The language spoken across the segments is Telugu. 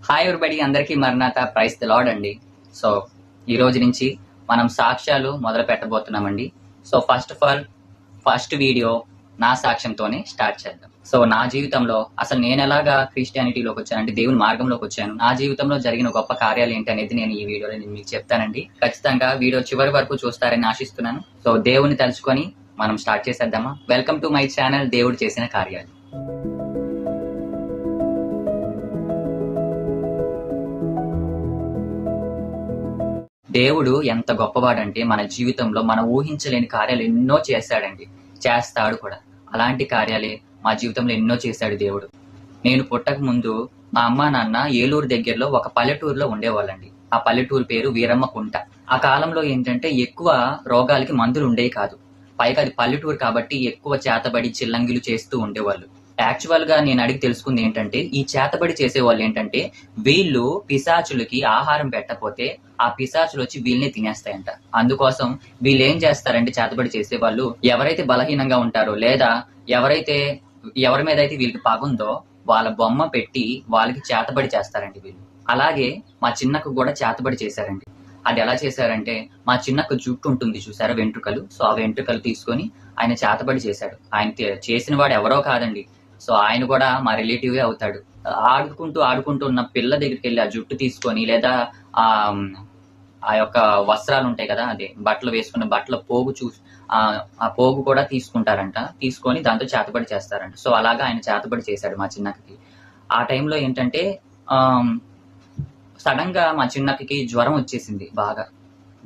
హాయ్ ఎవరిబడి, అందరికీ మరణాత, ప్రైజ్ ది లార్డ్ అండి. సో ఈ రోజు నుంచి మనం సాక్ష్యాలు మొదలు పెట్టబోతున్నామండి. So first of all first video నా సాక్ష్యంతోనే స్టార్ట్ చేద్దాం. సో నా జీవితంలో అసలు నేను ఎలాగా క్రిస్టియానిటీలోకి వచ్చానంటే, దేవుని మార్గంలోకి వచ్చాను, నా జీవితంలో జరిగిన గొప్ప కార్యాలు ఏంటి అనేది నేను ఈ వీడియోలో మీకు చెప్తానండి. ఖచ్చితంగా వీడియో చివరి వరకు చూస్తారని ఆశిస్తున్నాను. సో దేవుని తలుచుకొని మనం స్టార్ట్ చేసేద్దామా? వెల్కమ్ టు మై ఛానల్, దేవుడు చేసిన కార్యాలు. దేవుడు ఎంత గొప్పవాడంటే, మన జీవితంలో మనం ఊహించలేని కార్యాలు ఎన్నో చేశాడండి, చేస్తాడు కూడా. అలాంటి కార్యాలే మా జీవితంలో ఎన్నో చేశాడు దేవుడు. నేను పుట్టక ముందు మా అమ్మా నాన్న ఏలూరు దగ్గరలో ఒక పల్లెటూరులో ఉండేవాళ్ళండి. ఆ పల్లెటూరు పేరు వీరమ్మకుంట. ఆ కాలంలో ఏంటంటే ఎక్కువ రోగాలకి మందులు ఉండేవి కాదు. పైగా అది పల్లెటూరు కాబట్టి ఎక్కువ చేతబడి చిల్లంగిలు చేస్తూ ఉండేవాళ్ళు. యాక్చువల్ గా నేను అడిగి తెలుసుకుంది ఏంటంటే, ఈ చేతబడి చేసేవాళ్ళు ఏంటంటే, వీళ్ళు పిశాచులకి ఆహారం పెట్టకపోతే ఆ పిశాచులు వచ్చి వీళ్ళని తినేస్తాయంట. అందుకోసం వీళ్ళు ఏం చేస్తారంటే, చేతబడి చేసేవాళ్ళు ఎవరైతే బలహీనంగా ఉంటారో లేదా ఎవరి మీద అయితే వీళ్ళకి పగుందో వాళ్ళ బొమ్మ పెట్టి వాళ్ళకి చేతబడి చేస్తారండి వీళ్ళు. అలాగే మా చిన్నకు కూడా చేతబడి చేశారండి. అది ఎలా చేశారంటే, మా చిన్నకు జుట్టు ఉంటుంది చూసారా, వెంట్రుకలు. సో ఆ వెంట్రుకలు తీసుకొని ఆయన చేతబడి చేశాడు. ఆయన చేసిన వాడు ఎవరో కాదండి, సో ఆయన కూడా మా రిలేటివే అవుతాడు. ఆడుకుంటూ ఉన్న పిల్ల దగ్గరికి వెళ్ళి ఆ జుట్టు తీసుకొని, లేదా ఆ యొక్క వస్త్రాలు ఉంటాయి కదా, అదే బట్టలు వేసుకున్న బట్టల పోగు ఆ పోగు కూడా తీసుకుంటారంట. తీసుకొని దాంతో చేతబడి చేస్తారంట. సో అలాగా ఆయన చేతబడి చేశాడు మా చిన్నకి. ఆ టైంలో ఏంటంటే సడన్ గా మా చిన్నకి జ్వరం వచ్చేసింది. బాగా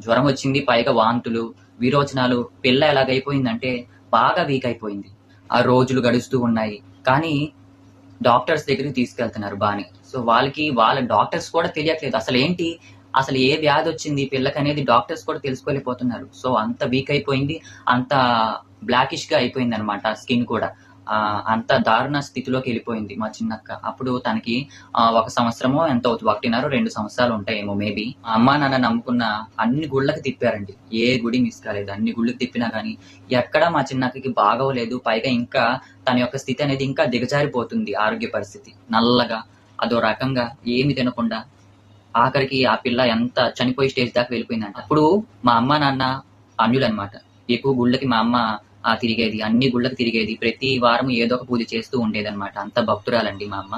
జ్వరం వచ్చింది, పైగా వాంతులు, విరోచనాలు. పిల్ల ఎలాగైపోయిందంటే బాగా వీక్ అయిపోయింది. ఆ రోజులు గడుస్తూ ఉన్నాయి, కానీ డాక్టర్స్ దగ్గరికి తీసుకెళ్తున్నారు బానే. సో వాళ్ళ డాక్టర్స్ కూడా తెలియట్లేదు అసలు ఏ వ్యాధి వచ్చింది పిల్లకి అనేది డాక్టర్స్ కూడా తెలుసుకోలేకపోతున్నారు. సో అంత వీక్ అయిపోయింది, అంత బ్లాకిష్ గా అయిపోయింది అనమాట స్కిన్ కూడా. అంత దారుణ స్థితిలోకి వెళ్ళిపోయింది మా చిన్నక్క. అప్పుడు తనకి 1 సంవత్సరమో ఎంత అవుతుంది, 1.5-2 సంవత్సరాలు ఉంటాయేమో మేబీ. అమ్మా నాన్న నమ్ముకున్న అన్ని గుళ్ళకి తిప్పారండి, ఏ గుడి మిస్ కాలేదు. అన్ని గుళ్ళకి తిప్పినా కానీ ఎక్కడా మా చిన్నక్కకి బాగోలేదు. పైగా ఇంకా తన యొక్క స్థితి అనేది ఇంకా దిగజారిపోతుంది, ఆరోగ్య పరిస్థితి. నల్లగా అదో రకంగా ఏమి తినకుండా ఆఖరికి ఆ పిల్ల ఎంత చనిపోయే స్టేజ్ దాకా వెళ్ళిపోయిందంట. అప్పుడు మా అమ్మ నాన్న అన్యులన్నమాట. ఎక్కువ గుళ్ళకి మా అమ్మ తిరిగేది, అన్ని గుళ్ళకి తిరిగేది, ప్రతి వారం ఏదో ఒక పూజ చేస్తూ ఉండేది అనమాట. అంత భక్తురాలండి మా అమ్మ.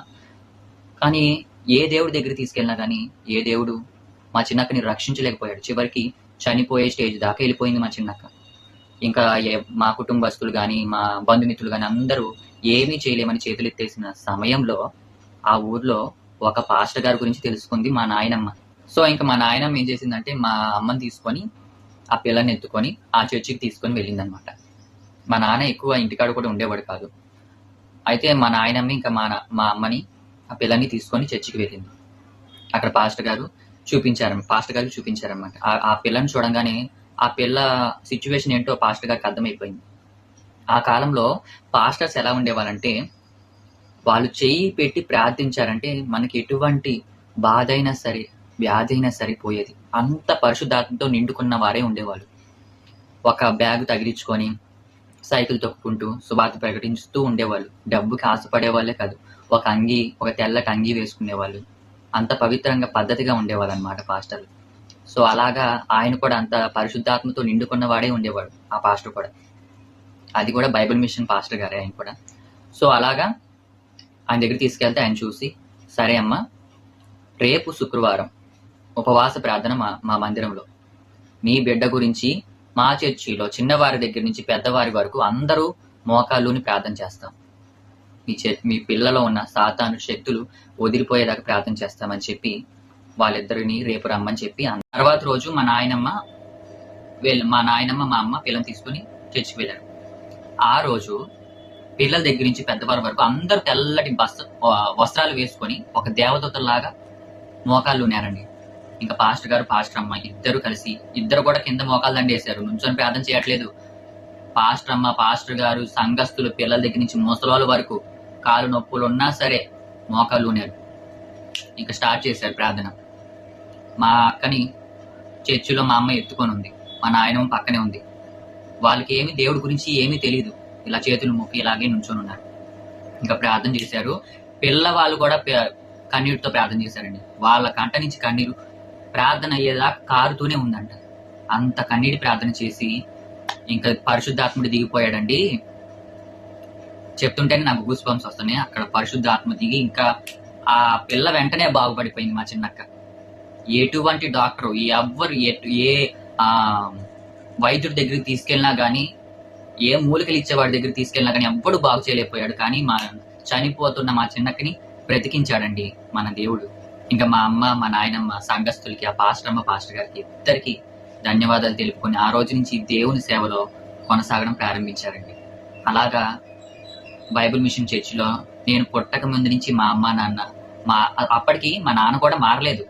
కానీ ఏ దేవుడి దగ్గర తీసుకెళ్ళినా కానీ ఏ దేవుడు మా చిన్నక్కని రక్షించలేకపోయాడు. చివరికి చనిపోయే స్టేజ్ దాకా వెళ్ళిపోయింది మా చిన్నక్క. ఇంకా మా కుటుంబస్తులు కానీ మా బంధుమిత్రులు కానీ అందరూ ఏమీ చేయలేమని చేతులు ఎత్తేసిన సమయంలో ఆ ఊర్లో ఒక పాస్టర్ గారి గురించి తెలుసుకుంది మా నాయనమ్మ. సో ఇంకా మా నాయనమ్మ ఏం చేసిందంటే, మా అమ్మని తీసుకొని ఆ పిల్లని ఎత్తుకొని ఆ చర్చికి తీసుకొని వెళ్ళిందనమాట. మా నాన్న ఎక్కువ ఇంటికాడ కూడా ఉండేవాడు కాదు. అయితే మా నాయనమ్మ ఇంకా మా అమ్మని ఆ పిల్లని తీసుకొని చర్చికి వెళ్ళింది. అక్కడ పాస్టర్ గారు చూపించారనమాట. ఆ పిల్లని చూడంగానే ఆ పిల్ల సిచ్యువేషన్ ఏంటో పాస్టర్ గారికి అర్థమైపోయింది. ఆ కాలంలో పాస్టర్స్ ఎలా ఉండేవాళ్ళంటే, వాళ్ళు చెయ్యి పెట్టి ప్రార్థించారంటే మనకి ఎటువంటి బాధ అయినా సరే, వ్యాధి అయినా సరిపోయేది. అంత పరిశుద్ధాత్మతో నిండుకున్న వారే ఉండేవాళ్ళు. ఒక బ్యాగ్ తగిలించుకొని సైకిల్ తొక్కుంటూ సువార్త ప్రకటిస్తూ ఉండేవాళ్ళు. డబ్బుకి ఆశపడే వాళ్ళే కాదు, ఒక తెల్లటి అంగి వేసుకునేవాళ్ళు. అంత పవిత్రంగా పద్ధతిగా ఉండేవాళ్ళు అనమాట పాస్టర్లు. సో అలాగా ఆయన కూడా అంత పరిశుద్ధాత్మతో నిండుకున్న వాడే ఉండేవాడు, ఆ పాస్టర్ కూడా. అది కూడా బైబిల్ మిషన్ పాస్టర్ గారే ఆయన కూడా. సో అలాగా ఆయన దగ్గర తీసుకెళ్తే ఆయన చూసి, సరే అమ్మా, రేపు శుక్రవారం ఉపవాస ప్రార్థన మా మందిరంలో మీ బిడ్డ గురించి మా చర్చిలో చిన్నవారి దగ్గర నుంచి పెద్దవారి వరకు అందరూ మోకాళ్ళుని ప్రార్థన చేస్తాం. మీ పిల్లలో ఉన్న సాతాను శక్తులు వదిలిపోయేదాకా ప్రార్థన చేస్తామని చెప్పి వాళ్ళిద్దరిని రేపు రమ్మని చెప్పి, తర్వాత రోజు మా నాయనమ్మ మా అమ్మ పిల్లని తీసుకుని చర్చికి వెళ్ళారు. ఆ రోజు పిల్లల దగ్గర నుంచి పెద్దవారి వరకు అందరూ తెల్లటి వస్త్రాలు వేసుకొని ఒక దేవదూతలాగా మోకాళ్ళు ఉన్నారండి. ఇంకా పాస్టర్ గారు పాస్టర్ అమ్మ ఇద్దరు కూడా కింద మోకాళ్ళు దండేశారు, నుంచొని ప్రార్థన చేయట్లేదు. పాస్టర్ అమ్మ, పాస్టర్ గారు, సంఘస్థులు, పిల్లల దగ్గర నుంచి ముసలోళ్ళ వరకు కాలు నొప్పులు ఉన్నా సరే మోకాళ్ళు ఉన్నారు. ఇంకా స్టార్ట్ చేశారు ప్రార్థన. మా అక్కని చర్చిలో మా అమ్మ ఎత్తుకొని ఉంది, మా నాయనమ్మ పక్కనే ఉంది. వాళ్ళకి దేవుడి గురించి ఏమీ తెలియదు. ఇలా చేతులు మొక్కి ఇలాగే నుంచొని ఉన్నారు. ఇంకా ప్రార్థన చేశారు. పిల్లవాళ్ళు కూడా కన్నీటితో ప్రార్థన చేశారండి. వాళ్ళ కంట నుంచి కన్నీరు ప్రార్థన అయ్యేదాకా కారుతూనే ఉందంట. అంత కన్నీటి ప్రార్థన చేసి ఇంకా పరిశుద్ధాత్ముడు దిగిపోయాడండి. చెప్తుంటేనే నాకు గూస్ బంప్స్ వస్తున్నాయి. అక్కడ పరిశుద్ధాత్మ దిగి ఇంకా ఆ పిల్ల వెంటనే బాగుపడిపోయింది మా చిన్నక్క. ఎటువంటి డాక్టర్ ఎవ్వరు ఏ వైద్యుడి దగ్గరికి తీసుకెళ్ళినా కానీ, ఏ మూలికలు ఇచ్చేవాడి దగ్గరికి తీసుకెళ్ళినా కానీ ఎవ్వడు బాగు చేయలేకపోయాడు. కానీ చనిపోతున్న మా చిన్నక్కని బ్రతికించాడండి మన దేవుడు. ఇంకా మా అమ్మ, మా నాయనమ్మ, సంఘస్థులకి, ఆ పాస్టర్ గారికి ఇద్దరికి ధన్యవాదాలు తెలుపుకొని ఆ రోజు నుంచి దేవుని సేవలో కొనసాగడం ప్రారంభించారండి. అలాగా బైబిల్ మిషన్ చర్చిలో నేను పుట్టక ముందు నుంచి మా అమ్మ, నాన్న, అప్పటికి మా నాన్న కూడా మారలేదు.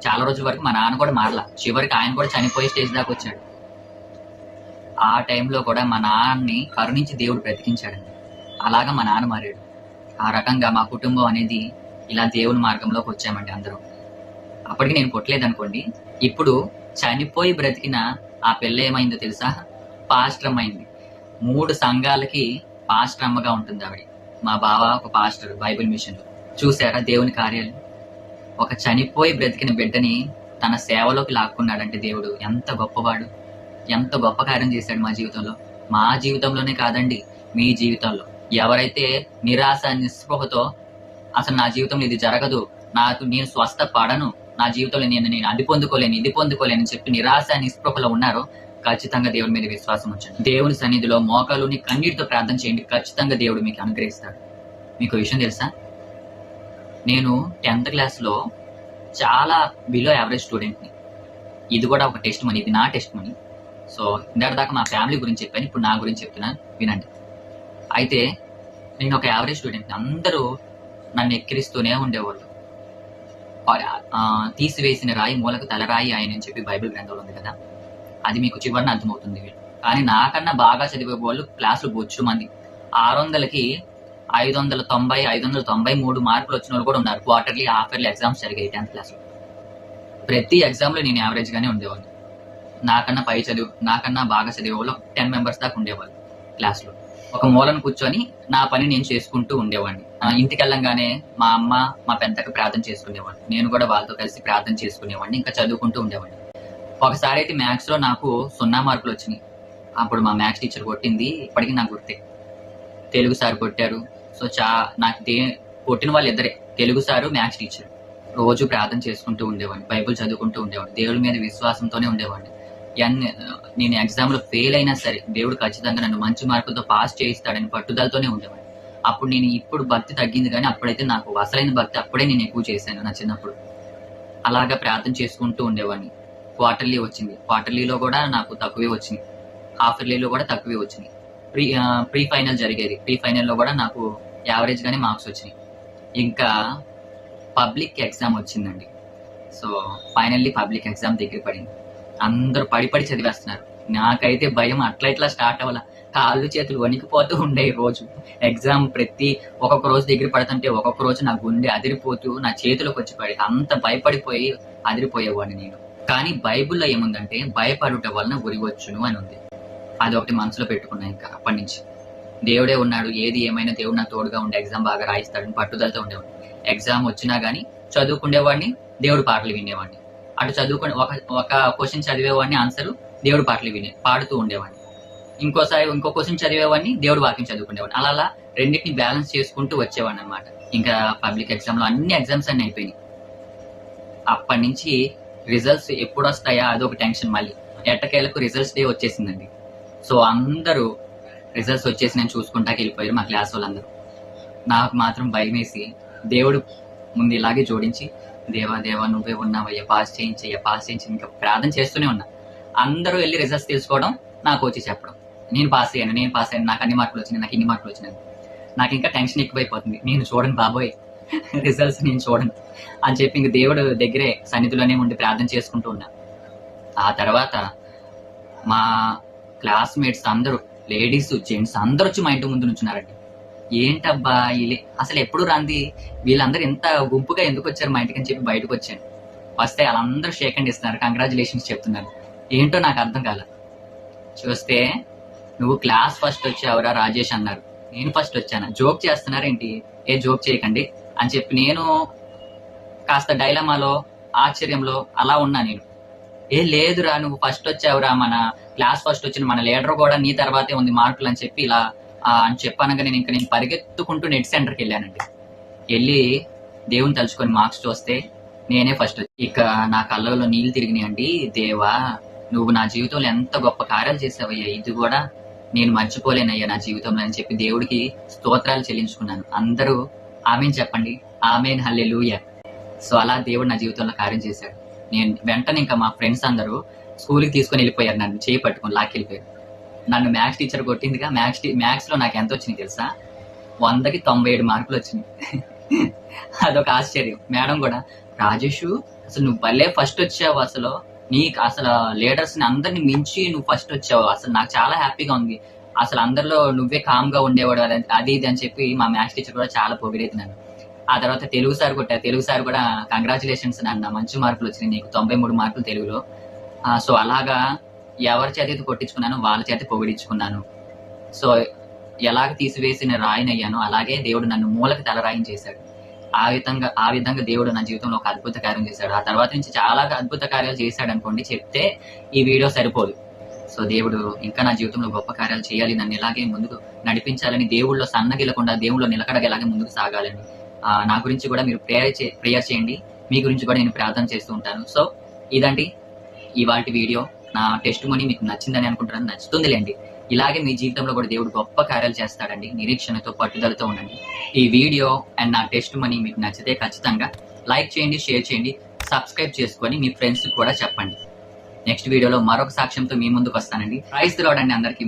చాలా రోజుల వరకు మా నాన్న కూడా మారలా. చివరికి ఆయన కూడా చనిపోయే స్టేజ్ దాకా వచ్చాడు. ఆ టైంలో కూడా మా నాన్నని కరుణించి దేవుడు బ్రతికించాడండి. అలాగా మా నాన్న మారాడు. ఆ రకంగా మా కుటుంబం అనేది ఇలా దేవుని మార్గంలోకి వచ్చామండి అందరం. అప్పటికి నేను పుట్టలేదు అనుకోండి. ఇప్పుడు చనిపోయి బ్రతికిన ఆ పిల్ల ఏమైందో తెలుసా? పాస్టర్ అమ్మైంది. 3 సంఘాలకి పాస్టర్ అమ్మగా ఉంటుంది ఆవిడ. మా బావ ఒక పాస్టర్ బైబిల్ మిషన్ లో. చూసారా దేవుని కార్యాలు? ఒక చనిపోయి బ్రతికిన బిడ్డని తన సేవలోకి లాక్కున్నాడంటే దేవుడు ఎంత గొప్పవాడు, ఎంత గొప్ప కార్యం చేశాడు మా జీవితంలో. మా జీవితంలోనే కాదండి, మీ జీవితంలో ఎవరైతే నిరాశ నిస్పృహతో అసలు నా జీవితంలో ఇది జరగదు, నేను స్వస్థ పడను, నా జీవితంలో నేను అది పొందుకోలేను, ఇది పొందుకోలేను చెప్పి నిరాశ నిస్పృహలో ఉన్నారో ఖచ్చితంగా దేవుడి మీద విశ్వాసం ఉంచండి. దేవుని సన్నిధిలో మోకాలుని కన్నీటితో ప్రార్థన చేయండి. ఖచ్చితంగా దేవుడు మీకు అనుగ్రహిస్తాడు. మీకు విషయం తెలుసా? నేను 10th క్లాస్లో చాలా బిలో యావరేజ్ స్టూడెంట్ని. ఇది కూడా ఒక టెస్ట్ మనీ, ఇది నా టెస్ట్ మనీ. సో ఇందాక దాకా మా ఫ్యామిలీ గురించి చెప్పాను, ఇప్పుడు నా గురించి చెప్తున్నాను, వినండి. అయితే నేను ఒక యావరేజ్ స్టూడెంట్ని. అందరూ నన్ను ఎక్కిరిస్తూనే ఉండేవాళ్ళు. తీసివేసిన రాయి మూలకు తలరాయి ఆయన అని చెప్పి బైబిల్ గ్రంథంలో ఉంది కదా, అది మీకు చివరిన అర్థమవుతుంది. కానీ నాకన్నా బాగా చదివే వాళ్ళు క్లాసులు బొచ్చు మంది. 600కి 590, 593 మార్కులు వచ్చిన వాళ్ళు కూడా ఉన్నారు. క్వార్టర్లీ, హాఫ్ ఇయర్లీ ఎగ్జామ్స్ జరిగాయి 10th క్లాస్లో. ప్రతి ఎగ్జామ్లో నేను యావరేజ్ గానే ఉండేవాళ్ళు. నాకన్నా పై చదువు, నాకన్నా బాగా చదివే వాళ్ళు 10 మెంబర్స్ దాకా ఉండేవాళ్ళు క్లాస్లో. ఒక మూలను కూర్చొని నా పని నేను చేసుకుంటూ ఉండేవాడిని. ఇంటికి వెళ్ళంగానే మా అమ్మ, మా పెద్దకి ప్రార్థన చేసుకునేవాడిని. నేను కూడా వాళ్ళతో కలిసి ప్రార్థన చేసుకునేవాడిని, ఇంకా చదువుకుంటూ ఉండేవాడిని. ఒకసారి అయితే మ్యాథ్స్ లో నాకు 0 మార్కులు వచ్చినాయి. అప్పుడు మా మ్యాథ్స్ టీచర్ కొట్టింది ఇప్పటికీ నాకు గుర్తే. తెలుగు సార్ కొట్టారు. సో నాకు కొట్టిన వాళ్ళు ఇద్దరే, తెలుగు సారు, మ్యాథ్స్ టీచర్. రోజు ప్రార్థన చేసుకుంటూ ఉండేవాడిని, బైబుల్ చదువుకుంటూ ఉండేవాడిని, దేవుడి మీద విశ్వాసంతోనే ఉండేవాడిని. నేను ఎగ్జామ్ లో ఫెయిల్ అయినా సరే దేవుడు ఖచ్చితంగా నన్ను మంచి మార్కులతో పాస్ చేయిస్తాడని పట్టుదలతోనే ఉండేవాడిని. అప్పుడు ఇప్పుడు భక్తి తగ్గింది, కానీ అప్పుడైతే నాకు అసలైన భక్తి అప్పుడే నేను ఎక్కువ చేశాను నా చిన్నప్పుడు. అలాగా ప్రార్థన చేసుకుంటూ ఉండేవాడిని. క్వార్టర్లీ వచ్చింది, క్వార్టర్లీలో కూడా నాకు తక్కువే వచ్చింది, హాఫ్ ఇయర్లీలో కూడా తక్కువే వచ్చినాయి. ప్రీ ఫైనల్ జరిగేది, ప్రీ ఫైనల్లో కూడా నాకు యావరేజ్ గానే మార్క్స్ వచ్చినాయి. ఇంకా పబ్లిక్ ఎగ్జామ్ వచ్చిందండి. సో ఫైనల్లీ పబ్లిక్ ఎగ్జామ్ దగ్గర పడింది. అందరూ పడి చదివేస్తున్నారు. నాకైతే భయం అట్లా ఇట్లా స్టార్ట్ అవ్వాల, కాళ్ళు చేతులు వణికిపోతూ ఉండే రోజు. ఎగ్జామ్ ఒక్కొక్క రోజు దగ్గర పడుతుంటే ఒక్కొక్క రోజు నా గుండె అదిరిపోతూ నా చేతిలోకి వచ్చి పడి అంత భయపడిపోయి అదిరిపోయేవాడిని నేను. కానీ బైబుల్లో ఏముందంటే భయపడుట వలన ఉరివచ్చును అని ఉంది. అది ఒకటి మనసులో పెట్టుకున్నా. ఇంకా అప్పటి నుంచి దేవుడే ఉన్నాడు, ఏది ఏమైనా దేవుడు నా తోడుగా ఉండే ఎగ్జామ్ బాగా రాయిస్తాడని పట్టుదలతో ఉండేవాడిని. ఎగ్జామ్ వచ్చినా గానీ చదువుకునేవాడిని, దేవుడు పాటలు వినేవాడిని. అటు చదువుకుని ఒక క్వశ్చన్ చదివేవాడిని, ఆన్సర్ దేవుడు పాటలు పాడుతూ ఉండేవాడిని. ఇంకో క్వశ్చన్ చదివేవాడిని, దేవుడు వాక్యం చదువుకునేవాడిని. అలా రెండింటిని బ్యాలెన్స్ చేసుకుంటూ వచ్చేవాడిని అనమాట. ఇంకా పబ్లిక్ ఎగ్జామ్ లో అన్ని ఎగ్జామ్స్ అన్ని అయిపోయినాయి. అప్పటి నుంచి రిజల్ట్స్ ఎప్పుడు వస్తాయా అదొక టెన్షన్. మళ్ళీ ఎట్టకేలకు రిజల్ట్స్ డే వచ్చేసిందండి. సో అందరూ రిజల్ట్స్ వచ్చేసి నేను చూసుకుంటాకి వెళ్ళిపోయారు మా క్లాస్ వాళ్ళందరూ. నాకు మాత్రం భయం వేసి దేవుడు ముందు ఇలాగే జోడించి, దేవా నువ్వే ఉన్నావయ్యా, పాస్ చేయించి ఇంకా ప్రార్థన చేస్తూనే ఉన్నా. అందరూ వెళ్ళి రిజల్ట్స్ తెలుసుకోవడం, నాకు వచ్చి చెప్పడం, నేను పాస్ అయ్యాను, నాకు అన్ని మార్కులు వచ్చినాయి, నాకు ఇన్ని మార్కులు వచ్చినాయి. నాకు ఇంకా టెన్షన్ ఎక్కువైపోతుంది. నేను చూడను బాబోయ్ రిజల్ట్స్, నేను చూడను అని చెప్పి ఇంక దేవుడు దగ్గరే సన్నిధిలోనే ఉండి ప్రార్థన చేసుకుంటూ ఉన్నా. ఆ తర్వాత మా క్లాస్మేట్స్ అందరూ, లేడీస్ జెంట్స్ అందరూ వచ్చి మా ఇంటి ముందు నుంచున్నారండి. ఏంటబ్బా అసలు ఎప్పుడు రాంది వీళ్ళందరూ ఎంత గుంపుగా ఎందుకు వచ్చారు మా ఇంటికి అని చెప్పి బయటకు వచ్చాను. వస్తే వాళ్ళందరూ షేక్ హ్యాండ్ ఇస్తున్నారు, కంగ్రాచులేషన్స్ చెప్తున్నారు. ఏంటో నాకు అర్థం కాల. చూస్తే నువ్వు క్లాస్ ఫస్ట్ వచ్చావురా రాజేష్ అన్నారు. నేను ఫస్ట్ వచ్చాను. జోక్ చేస్తున్నారేంటి? జోక్ చేయకండి, అని చెప్పి నేను కాస్త డైలమాలో, ఆశ్చర్యంలో అలా ఉన్నా నేను. లేదురా నువ్వు ఫస్ట్ వచ్చావురా, మన క్లాస్ ఫస్ట్ వచ్చిన మన లీడర్ కూడా నీ తర్వాతే ఉంది మార్కులు అని చెప్పి ఇలా అని చెప్పానగా నేను పరిగెత్తుకుంటూ నెట్ సెంటర్కి వెళ్ళానండి. వెళ్ళి దేవుని తలుచుకొని మార్క్స్ చూస్తే నేనే ఫస్ట్. ఇక నా కళ్ళలో నీళ్లు తిరిగినాయండి. దేవా నువ్వు నా జీవితంలో ఎంత గొప్ప కార్యాలు చేసావయ్యా, ఇది కూడా నేను మర్చిపోలేనయ్యా నా జీవితంలో అని చెప్పి దేవుడికి స్తోత్రాలు చెల్లించుకున్నాను. అందరూ ఆమేన్ చెప్పండి, ఆమేన్ హల్లెలూయా. సో అలా దేవుడు నా జీవితంలో కార్యం చేశాడు. నేను వెంటనే ఇంకా మా ఫ్రెండ్స్ అందరూ స్కూల్కి తీసుకొని వెళ్ళిపోయారు, నన్ను చేయి పట్టుకొని లాక్కెళ్ళిపోయారు. నన్ను మ్యాథ్స్ టీచర్ కొట్టిందిగా, మ్యాథ్స్ లో నాకు ఎంత వచ్చినాయి తెలుసా? 100కి 97 మార్కులు వచ్చినాయి. అదొక ఆశ్చర్యం. మేడం కూడా, రాజేష్ అసలు నువ్వు భలే ఫస్ట్ వచ్చావు, అసలు నీకు అసలు లీడర్స్ ని అందరిని మించి నువ్వు ఫస్ట్ వచ్చావు, అసలు నాకు చాలా హ్యాపీగా ఉంది, అసలు అందరిలో నువ్వే కామ్ గా ఉండేవాడు అది ఇది అని చెప్పి మా మ్యాథ్స్ టీచర్ కూడా చాలా పొగిడేది నన్ను. ఆ తర్వాత తెలుగు సార్ కొట్టారు. తెలుగు సార్ కూడా కంగ్రాచులేషన్స్ నాన్న, మంచి మార్కులు వచ్చినాయి నీకు, 93 మార్కులు తెలుగులో. సో అలాగా ఎవరి చేత అయితే కొట్టించుకున్నాను వాళ్ళ చేత పొగిడించుకున్నాను. సో ఎలాగ తీసివేసిన రాయినయ్యానో అలాగే దేవుడు నన్ను మూలకి తలరాయిని చేశాడు. ఆ విధంగా దేవుడు నా జీవితంలో ఒక అద్భుత కార్యం చేశాడు. ఆ తర్వాత నుంచి చాలా అద్భుత కార్యాలు చేశాడు అనుకోండి, చెప్తే ఈ వీడియో సరిపోదు. సో దేవుడు ఇంకా నా జీవితంలో గొప్ప కార్యాలు చేయాలి, నన్ను ఇలాగే ముందుకు నడిపించాలని, దేవుళ్ళలో సన్నగిలకుండా దేవుళ్ళలో నిలకడగా ఇలాగే ముందుకు సాగాలని. నా గురించి కూడా మీరు ప్రేయర్ చేయండి, మీ గురించి కూడా నేను ప్రార్థన చేస్తూ ఉంటాను. సో ఇదండి ఇవాల్టి వీడియో. నా టెస్ట్ మనీ మీకు నచ్చిందని అనుకుంటున్నాను. నచ్చుతుందిలేండి. ఇలాగే మీ జీవితంలో కూడా దేవుడు గొప్ప కార్యాలు చేస్తాడండి. నిరీక్షణతో, పట్టుదలతో ఉండండి. ఈ వీడియో అండ్ నా టెస్ట్ మనీ మీకు నచ్చితే ఖచ్చితంగా లైక్ చేయండి, షేర్ చేయండి, సబ్స్క్రైబ్ చేసుకొని మీ ఫ్రెండ్స్ కూడా చెప్పండి. నెక్స్ట్ వీడియోలో మరొక సాక్ష్యంతో మీ ముందుకు వస్తానండి. ప్రైజ్ ది లార్డ్ అండి అందరికీ.